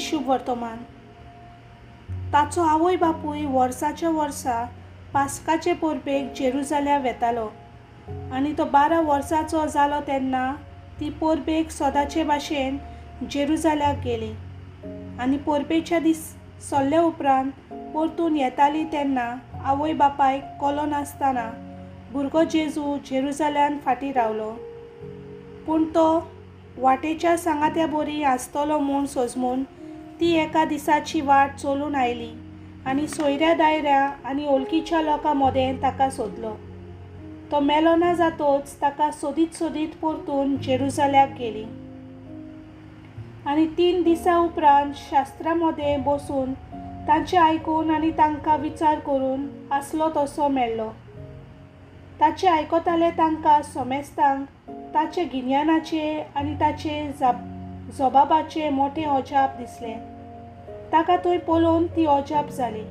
शुभ वर्तमान. ताचो आवय बापूय वर्साच्या वर्सा पास्काचे पोरबेक जेरुजालेम वेतालो आनी तो 12 वर्सांचो जालो तेन्ना ती पोरबेक सदांचे भाशेन जेरुजाल्याक गेली. आनी पोरबेच्या दीस सोल्ले उपरांत परतून येताली तेन्ना आवय बापायक कलो नासतना भुरगो जेजू जेरुजाल्यान फाटीं रावलो. पूण तो वाटेच्या सांगात्या बोरी आसतलो म्हूण सोजमून ती एका दिसाची वाट चलून आयली आनी सोयऱ्या दायऱ्या आनी वळखीच्या लोकां मदें ताका सोदलो. तो मेलो ना जातोच ताका सोदीत सोदीत परतून जेरुजाल्याक गेली. आनी 3 दिसां उपरांत शास्त्रां मदें बसून तांचें आयकून आनी तांकां विचार करून आसलो तसो मेळ्ळो. ताचे आयकताले तांकां सोमेस्तांक ताचे गिन्यानाचे आनी ताचे जबाबाचे मोठें अजाप दिसलें. ताका थंय पळोवन ती अजाप जाली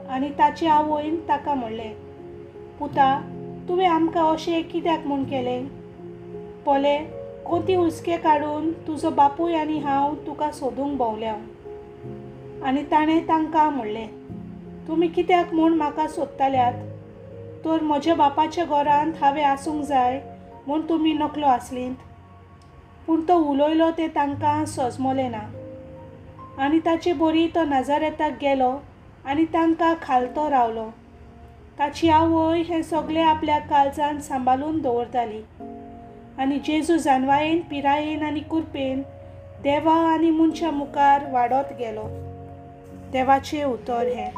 आनी ताचे आवयन ताका म्हणलें, पुता, तुवें आमकां अशें कित्याक म्हूण केलें? पोले, कोती हुस्के काडून तुजो बापूय आनी हांव तुका सोदूंक भोंवल्या. आनी ताणें तांकां म्हणलें, तुमी कित्याक म्हूण म्हाका सोदताल्यात? तर म्हज्या बापाच्या घरांत हांवें आसूंक जाय म्हूण तुमी नकलो आसलींत. पूण तो उलयलो तें तांकां सोजमलें ना. आनी ताचे बोरी तो नाजारेताक गेलो आनी तांकां खालतो रावलो. ताची आवय हें सगळें आपल्या काळजांत सांबाळून दवरताली. आनी जेजू जानवायेन पिरायेन आनी कुरपेन देवा आनी मनशा मुखार वाडत गेलो. देवाचें उतर हें.